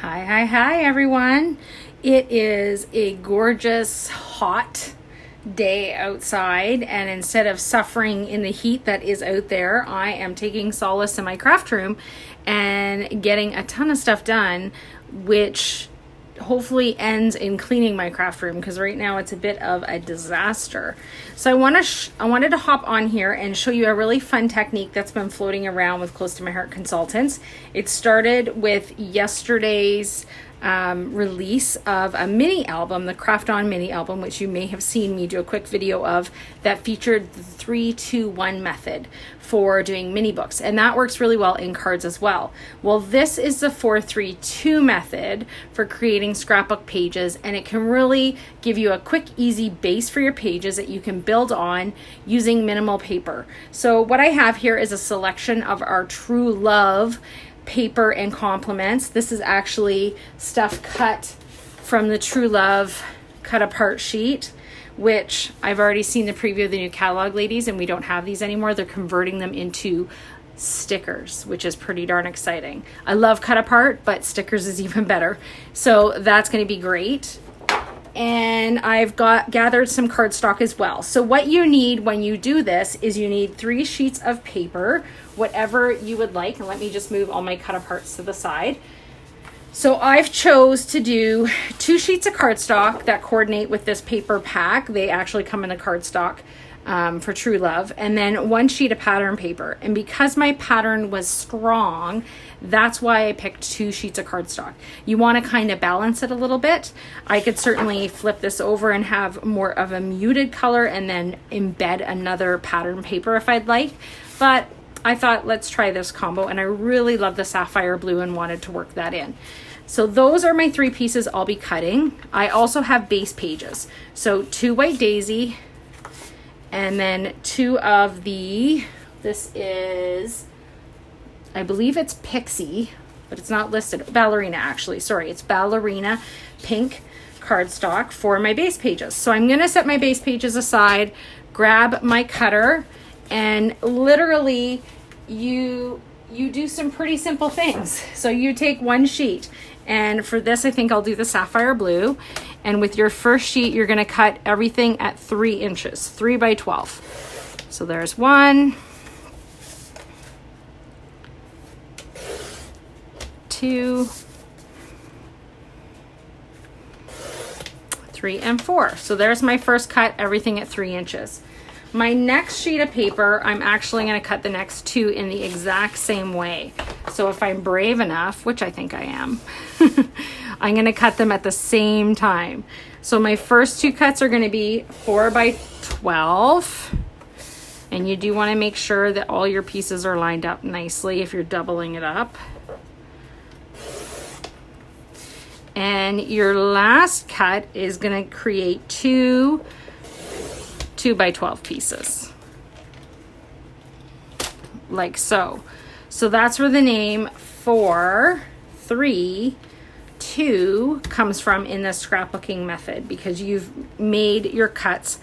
Hi everyone. It is a gorgeous hot day outside, and instead of suffering in the heat that is out there, I am taking solace in my craft room and getting a ton of stuff done, which hopefully ends in cleaning my craft room, because right now it's a bit of a disaster. So I wanted to hop on here and show you a really fun technique that's been floating around with Close to My Heart Consultants. It started with yesterday's release of a mini album, the Craft On mini album, which you may have seen me do a quick video of, that featured the 3-2-1 method for doing mini books, and that works really well in cards as well. Well, this is the 4-3-2 method for creating scrapbook pages, and it can really give you a quick, easy base for your pages that you can build on using minimal paper. So what I have here is a selection of our True Love paper and compliments. This is actually stuff cut from the True Love cut apart sheet, which I've already seen the preview of the new catalog, ladies, and we don't have these anymore. They're converting them into stickers, which is pretty darn exciting. I love cut apart, but stickers is even better. So that's going to be great. And I've gathered some cardstock as well. So what you need when you do this is you need 3 sheets of paper, whatever you would like. And let me just move all my cut aparts to the side. So I've chose to do 2 sheets of cardstock that coordinate with this paper pack. They actually come in a cardstock for True Love, and then 1 sheet of pattern paper. And because my pattern was strong, that's why I picked 2 sheets of cardstock. You want to kind of balance it a little bit. I could certainly flip this over and have more of a muted color and then embed another pattern paper if I'd like, but I thought, let's try this combo, and I really love the sapphire blue and wanted to work that in. So those are my 3 pieces I'll be cutting. I also have base pages. So 2 white daisy, and then 2 of the, this is, I believe it's Pixie, but it's not listed. Ballerina, actually. Sorry, it's Ballerina pink cardstock for my base pages. So I'm going to set my base pages aside, grab my cutter, and literally you do some pretty simple things. So you take 1 sheet, and for this I think I'll do the sapphire blue, and with your first sheet you're going to cut everything at 3 inches, 3 by 12. So there's 1, 2, 3, and 4. So there's my first cut, everything at 3 inches. My next sheet of paper, I'm actually going to cut the next 2 in the exact same way. So if I'm brave enough, which I think I am, I'm going to cut them at the same time. So my first 2 cuts are going to be 4 by 12. And you do want to make sure that all your pieces are lined up nicely if you're doubling it up. And your last cut is going to create 2 by 12 pieces, like so. So that's where the name 4-3-2 comes from in the scrapbooking method, because you've made your cuts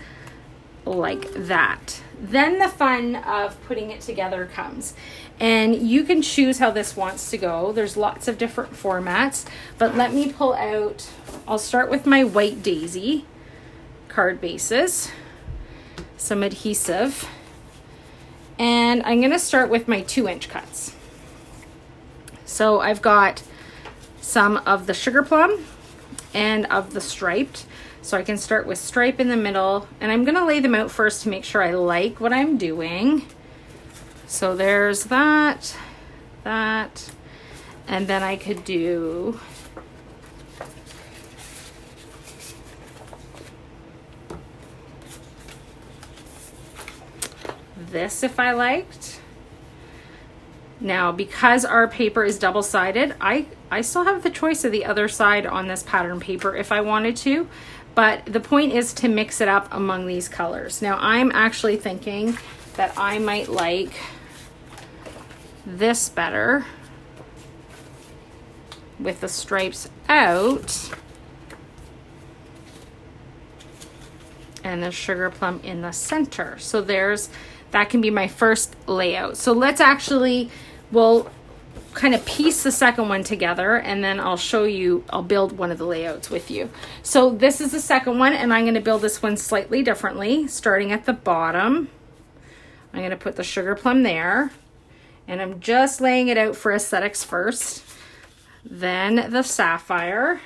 like that. Then the fun of putting it together comes, and you can choose how this wants to go. There's lots of different formats, but let me pull out, I'll start with my white daisy card bases, some adhesive, and I'm going to start with my 2-inch cuts. So I've got some of the sugar plum and of the striped. So I can start with stripe in the middle, and I'm going to lay them out first to make sure I like what I'm doing. So there's that, and then I could do this if I liked. Now, because our paper is double-sided, I still have the choice of the other side on this pattern paper if I wanted to, but the point is to mix it up among these colors. Now, I'm actually thinking that I might like this better with the stripes out and the sugar plum in the center. So that can be my first layout. So let's actually, we'll kind of piece the second one together, and then I'll show you, I'll build one of the layouts with you. So this is the second one, and I'm going to build this one slightly differently, starting at the bottom. I'm going to put the sugar plum there, and I'm just laying it out for aesthetics first. Then the sapphire.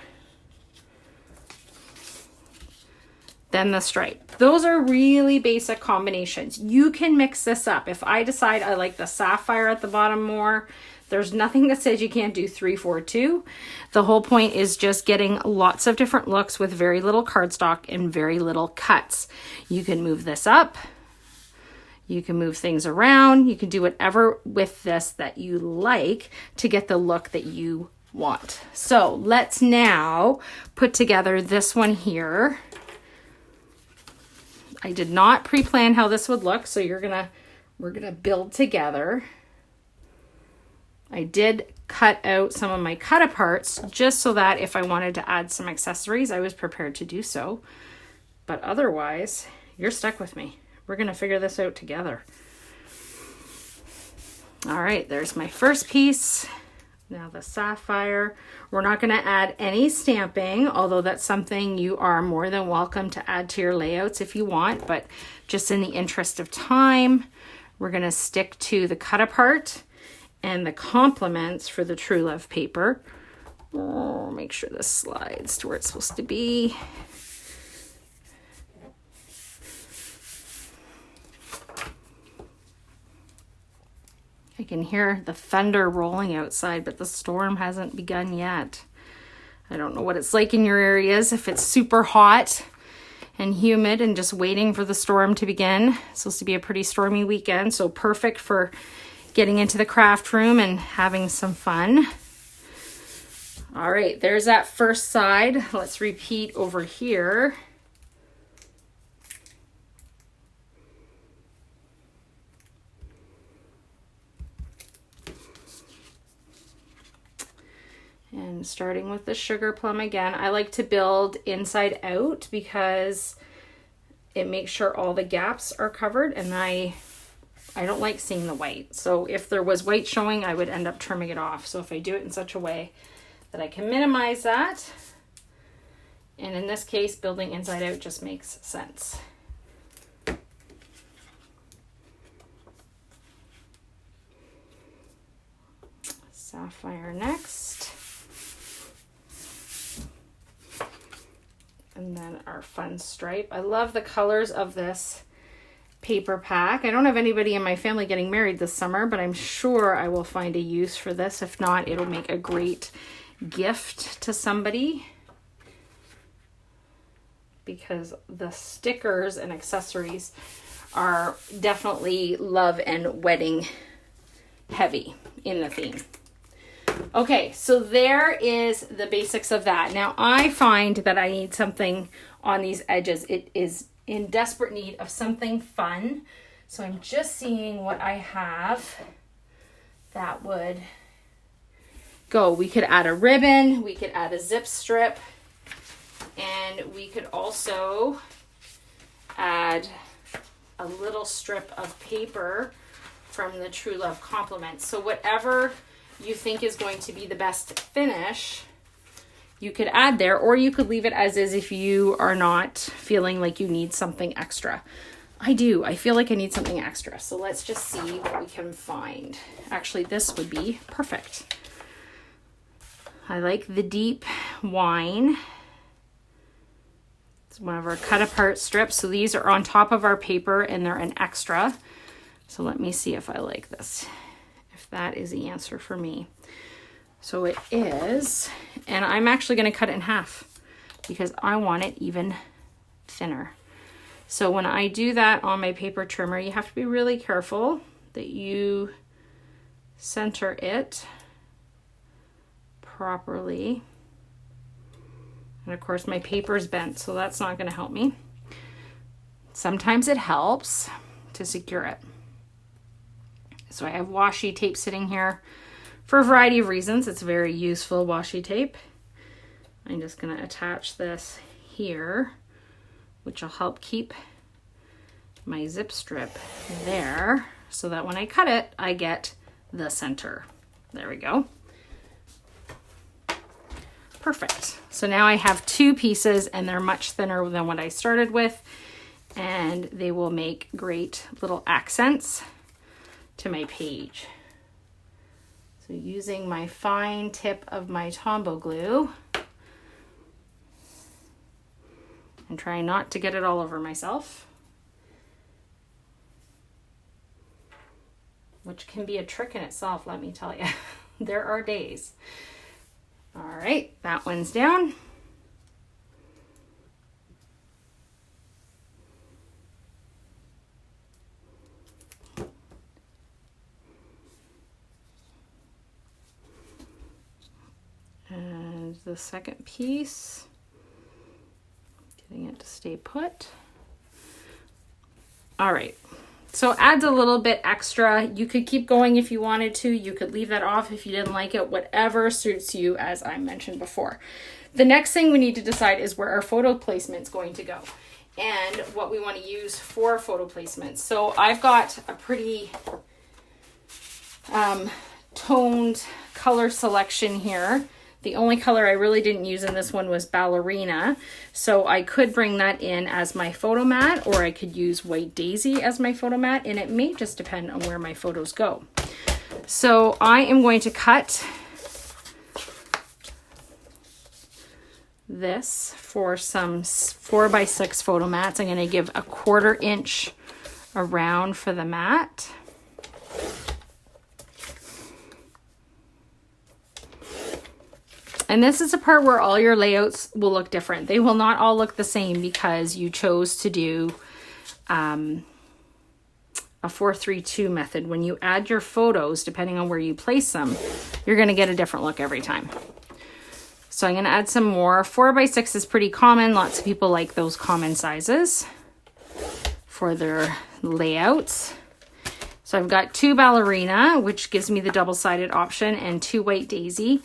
Then the stripe. Those are really basic combinations. You can mix this up. If I decide I like the sapphire at the bottom more, there's nothing that says you can't do 3, 4, 2. The whole point is just getting lots of different looks with very little cardstock and very little cuts. You can move this up. You can move things around. You can do whatever with this that you like to get the look that you want. So let's now put together this one here. I did not pre-plan how this would look, so we're gonna build together. I did cut out some of my cut aparts just so that if I wanted to add some accessories, I was prepared to do so. But otherwise, you're stuck with me. We're gonna figure this out together. All right, there's my first piece. Now the sapphire. We're not going to add any stamping, although that's something you are more than welcome to add to your layouts if you want, but just in the interest of time, we're going to stick to the cut apart and the complements for the True Love paper. Oh, make sure this slides to where it's supposed to be. I can hear the thunder rolling outside, but the storm hasn't begun yet. I don't know what it's like in your areas, if it's super hot and humid and just waiting for the storm to begin. It's supposed to be a pretty stormy weekend, so perfect for getting into the craft room and having some fun. All right, there's that first side. Let's repeat over here. And starting with the sugar plum again, I like to build inside out because it makes sure all the gaps are covered, and I don't like seeing the white. So if there was white showing, I would end up trimming it off. So if I do it in such a way that I can minimize that, and in this case, building inside out just makes sense. Sapphire next. And then our fun stripe. I love the colors of this paper pack. I don't have anybody in my family getting married this summer, but I'm sure I will find a use for this. If not, it'll make a great gift to somebody, because the stickers and accessories are definitely love and wedding heavy in the theme. Okay, so there is the basics of that. Now I find that I need something on these edges. It is in desperate need of something fun. So I'm just seeing what I have that would go. We could add a ribbon, we could add a zip strip, and we could also add a little strip of paper from the True Love compliments. So whatever you think is going to be the best finish, you could add there, or you could leave it as is if you are not feeling like you need something extra. I do. I feel like I need something extra. So let's just see what we can find. Actually, this would be perfect. I like the deep wine. It's one of our cut apart strips. So these are on top of our paper and they're an extra. So let me see if I like this. That is the answer for me. So it is, and I'm actually going to cut it in half because I want it even thinner. So when I do that on my paper trimmer, you have to be really careful that you center it properly. And of course my paper is bent, so that's not going to help me. Sometimes it helps to secure it. So I have washi tape sitting here for a variety of reasons. It's very useful washi tape. I'm just going to attach this here, which will help keep my zip strip there so that when I cut it, I get the center. There we go. Perfect. So now I have 2 pieces and they're much thinner than what I started with, and they will make great little accents to my page. So using my fine tip of my Tombow glue and trying not to get it all over myself, which can be a trick in itself, let me tell you. There are days. All right, that one's down. And the second piece, getting it to stay put. All right. So adds a little bit extra. You could keep going if you wanted to. You could leave that off if you didn't like it. Whatever suits you, as I mentioned before. The next thing we need to decide is where our photo placement's going to go and what we want to use for photo placements. So I've got a pretty toned color selection here. The only color I really didn't use in this one was Ballerina. So I could bring that in as my photo mat, or I could use White Daisy as my photo mat, and it may just depend on where my photos go. So I am going to cut this for some 4x6 photo mats. I'm going to give a 1/4 inch around for the mat. And this is a part where all your layouts will look different. They will not all look the same because you chose to do a 4-3-2 method. When you add your photos, depending on where you place them, you're going to get a different look every time. So I'm going to add some more. 4x6 is pretty common. Lots of people like those common sizes for their layouts. So I've got 2 Ballerina, which gives me the double-sided option, and 2 White Daisy.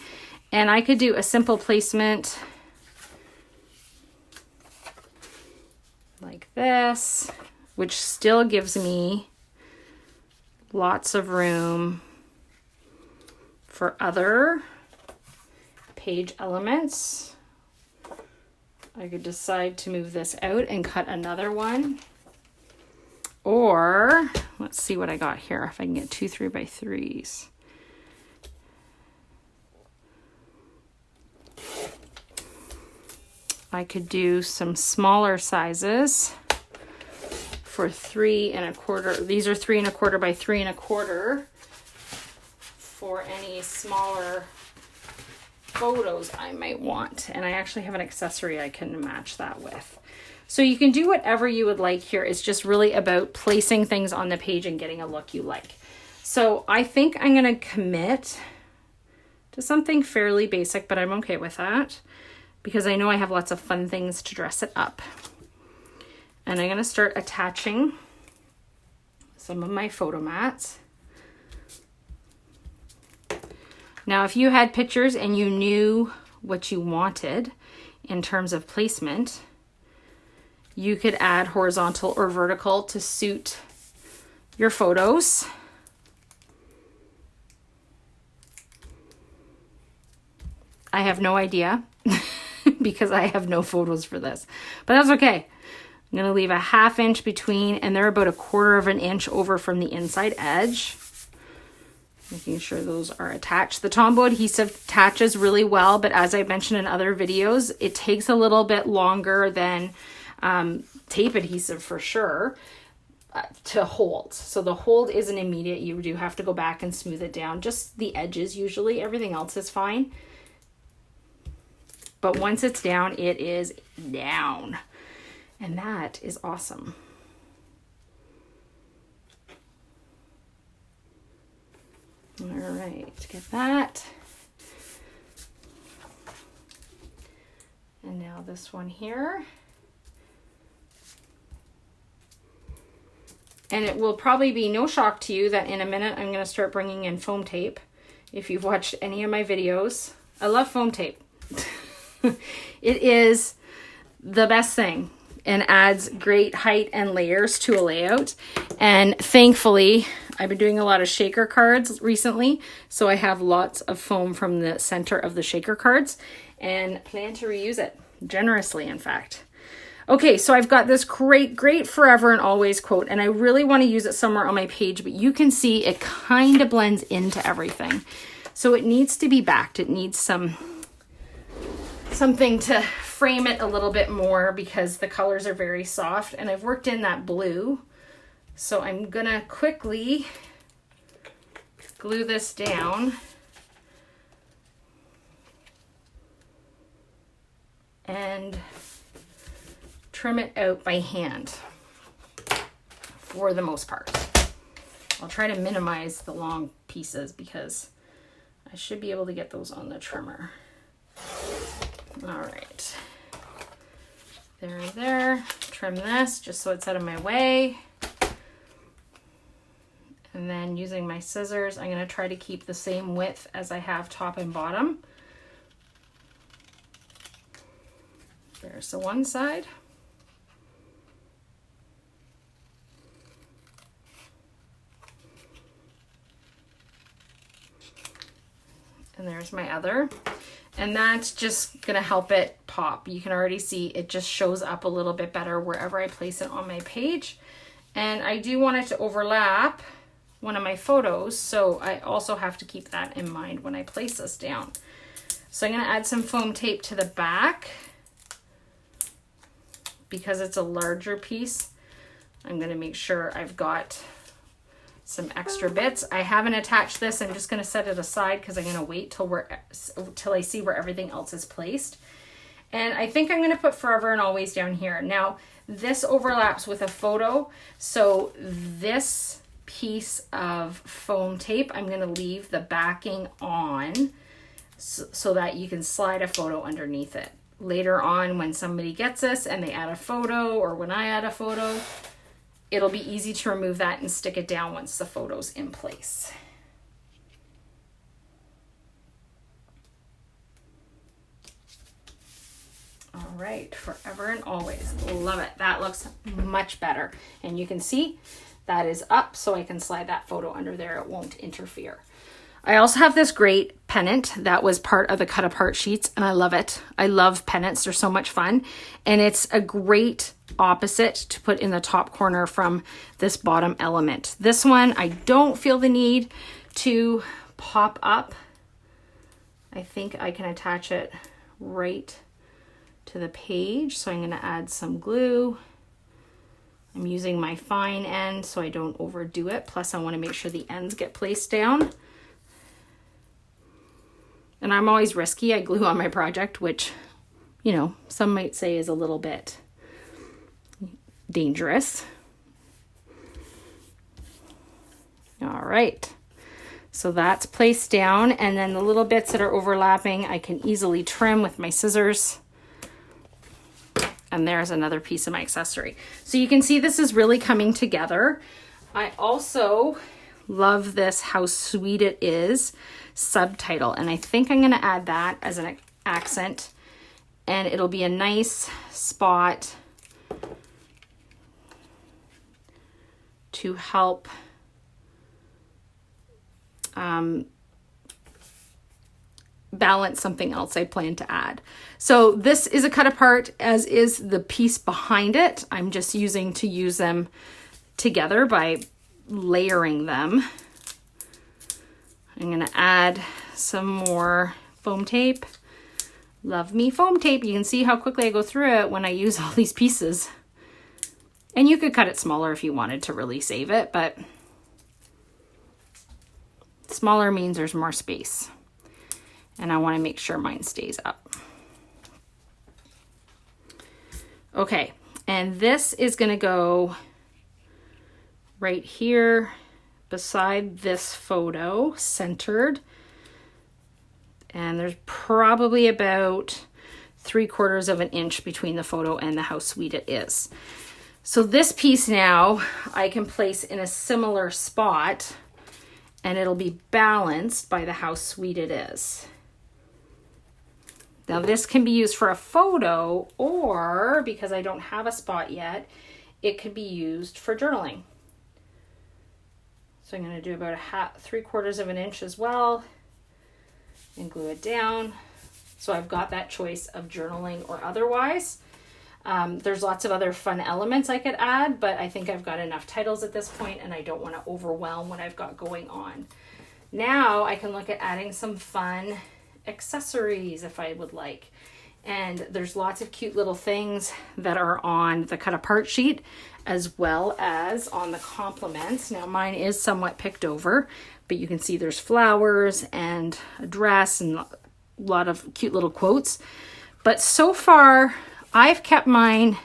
And I could do a simple placement like this, which still gives me lots of room for other page elements. I could decide to move this out and cut another one. Or, let's see what I got here, if I can get 2 3x3s. I could do some smaller sizes for 3 1/4. These are 3 1/4 by 3 1/4 for any smaller photos I might want. And I actually have an accessory I can match that with. So you can do whatever you would like here. It's just really about placing things on the page and getting a look you like. So I think I'm going to commit to something fairly basic, but I'm okay with that, because I know I have lots of fun things to dress it up. And I'm going to start attaching some of my photo mats. Now, if you had pictures and you knew what you wanted in terms of placement, you could add horizontal or vertical to suit your photos. I have no idea because I have no photos for this, but that's okay. I'm going to leave a 1/2 inch between, and they're about 1/4 inch over from the inside edge. Making sure those are attached. The Tombow adhesive attaches really well, but as I mentioned in other videos, it takes a little bit longer than tape adhesive for sure to hold. So the hold isn't immediate. You do have to go back and smooth it down. Just the edges usually. Everything else is fine. But once it's down, it is down. And that is awesome. All right, get that. And now this one here. And it will probably be no shock to you that in a minute I'm going to start bringing in foam tape. If you've watched any of my videos, I love foam tape. It is the best thing. and adds great height and layers to a layout. And thankfully, I've been doing a lot of shaker cards recently, so I have lots of foam from the center of the shaker cards and plan to reuse it generously, in fact. Okay, so I've got this great forever and always quote, and I really want to use it somewhere on my page, but you can see it kind of blends into everything. So it needs to be backed. It needs something to frame it a little bit more because the colors are very soft, and I've worked in that blue. So I'm gonna quickly glue this down and trim it out by hand for the most part. I'll try to minimize the long pieces because I should be able to get those on the trimmer. All right, there. Trim this just so it's out of my way. And then using my scissors, I'm gonna try to keep the same width as I have top and bottom. There's the one side. And there's my other. And that's just gonna help it pop. You can already see it just shows up a little bit better wherever I place it on my page. And I do want it to overlap one of my photos, so I also have to keep that in mind when I place this down. So I'm gonna add some foam tape to the back because it's a larger piece. I'm gonna make sure I've got some extra bits. I haven't attached this. I'm just going to set it aside because I'm going to wait till I see where everything else is placed. And I think I'm going to put forever and always down here. Now, this overlaps with a photo. So this piece of foam tape, I'm going to leave the backing on so that you can slide a photo underneath it. Later on, when somebody gets this and they add a photo, or when I add a photo, it'll be easy to remove that and stick it down once the photo's in place. All right, forever and always. Love it. That looks much better. And you can see that is up, so I can slide that photo under there. It won't interfere. I also have this great pennant that was part of the cut apart sheets, and I love it. I love pennants. They're so much fun. And it's a great opposite to put in the top corner from this bottom element. This one, I don't feel the need to pop up. I think I can attach it right to the page. So I'm going to add some glue. I'm using my fine end so I don't overdo it. Plus I want to make sure the ends get placed down. And I'm always risky. I glue on my project, which, you know, some might say is a little bit dangerous. All right. So that's placed down. And then the little bits that are overlapping, I can easily trim with my scissors. And there's another piece of my accessory. So you can see this is really coming together. I also love this How Sweet It Is subtitle, and I think I'm going to add that as an accent, and it'll be a nice spot to help balance something else I plan to add. So this is a cut apart, as is the piece behind it. I'm just using to use them together by layering them. I'm going to add some more foam tape. Love me foam tape. You can see how quickly I go through it when I use all these pieces. And you could cut it smaller if you wanted to really save it, but smaller means there's more space. And I want to make sure mine stays up. Okay, and this is going to go right here beside this photo, centered. And there's probably about 3/4 of an inch between the photo and the How Sweet It Is. So this piece now I can place in a similar spot, and it'll be balanced by the How Sweet It Is. Now this can be used for a photo, or because I don't have a spot yet, it could be used for journaling. So I'm going to do about 3/4 of an inch as well and glue it down. So I've got that choice of journaling or otherwise. There's lots of other fun elements I could add, but I think I've got enough titles at this point and I don't want to overwhelm what I've got going on. Now I can look at adding some fun accessories if I would like. And there's lots of cute little things that are on the cut apart sheet as well as on the compliments. Now mine is somewhat picked over, but you can see there's flowers and a dress and a lot of cute little quotes. But so far I've kept mine,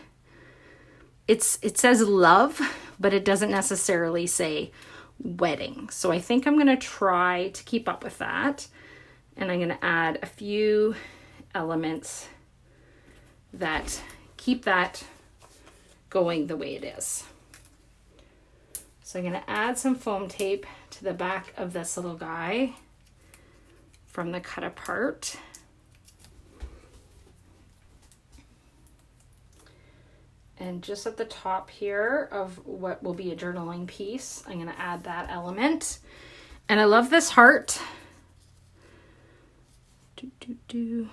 it says love, but it doesn't necessarily say wedding. So I think I'm going to try to keep up with that. And I'm going to add a few elements that keep that going the way it is. So I'm going to add some foam tape to the back of this little guy from the cut apart. And just at the top here of what will be a journaling piece, I'm going to add that element. And I love this heart. And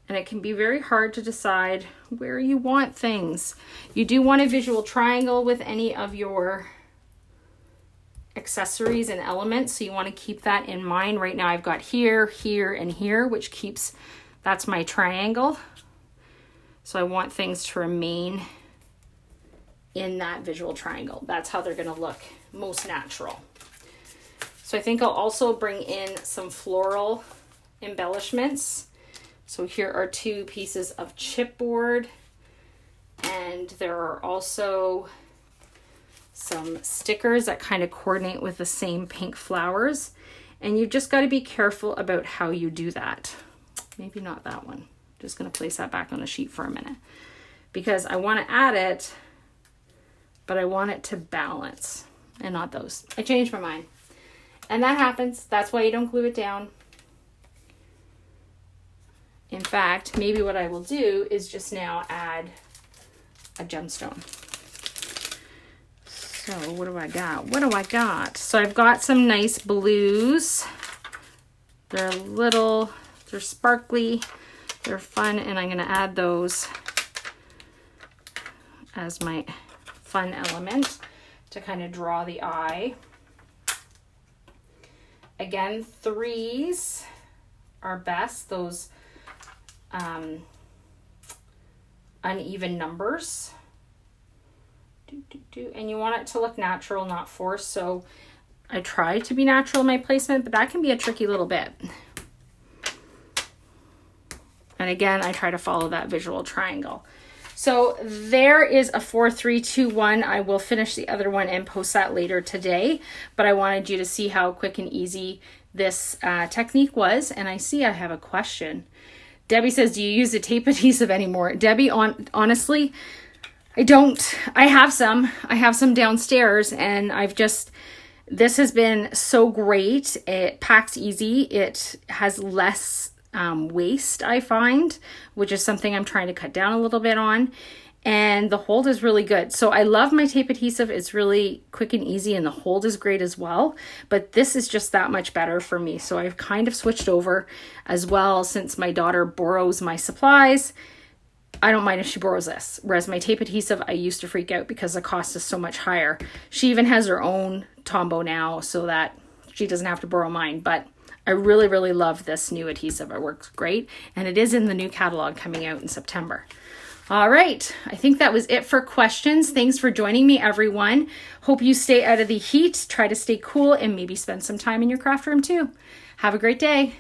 it can be very hard to decide where you want things. You do want a visual triangle with any of your accessories and elements, so you want to keep that in mind. Right now I've got here, here, and here, which keeps, that's my triangle. So I want things to remain in that visual triangle. That's how they're going to look most natural. So I think I'll also bring in some floral embellishments. So here are 2 pieces of chipboard, and there are also some stickers that kind of coordinate with the same pink flowers. And you've just got to be careful about how you do that. Maybe not that one. Just going to place that back on the sheet for a minute because I want to add it, but I want it to balance and not those. I changed my mind. And that happens. That's why you don't glue it down. In fact, maybe what I will do is just now add a gemstone. So what do I got? What do I got? So I've got some nice blues. They're little, they're sparkly, they're fun, and I'm going to add those as my fun element to kind of draw the eye. Again, 3s are best, those uneven numbers. And you want it to look natural, not forced. So I try to be natural in my placement, but that can be a tricky little bit. And again, I try to follow that visual triangle. So there is a 4, 3, 2, 1. I will finish the other one and post that later today, but I wanted you to see how quick and easy this technique was. And I see I have a question. Debbie says, do you use the tape adhesive anymore? Debbie, honestly, I don't. I have some downstairs, and this has been so great. It packs easy. It has less waste, I find, which is something I'm trying to cut down a little bit on. And the hold is really good. So I love my tape adhesive. It's really quick and easy, and the hold is great as well. But this is just that much better for me. So I've kind of switched over as well, since my daughter borrows my supplies. I don't mind if she borrows this. Whereas my tape adhesive, I used to freak out because the cost is so much higher. She even has her own Tombow now so that she doesn't have to borrow mine. But I really, really love this new adhesive. It works great. And it is in the new catalog coming out in September. All right. I think that was it for questions. Thanks for joining me, everyone. Hope you stay out of the heat. Try to stay cool and maybe spend some time in your craft room too. Have a great day.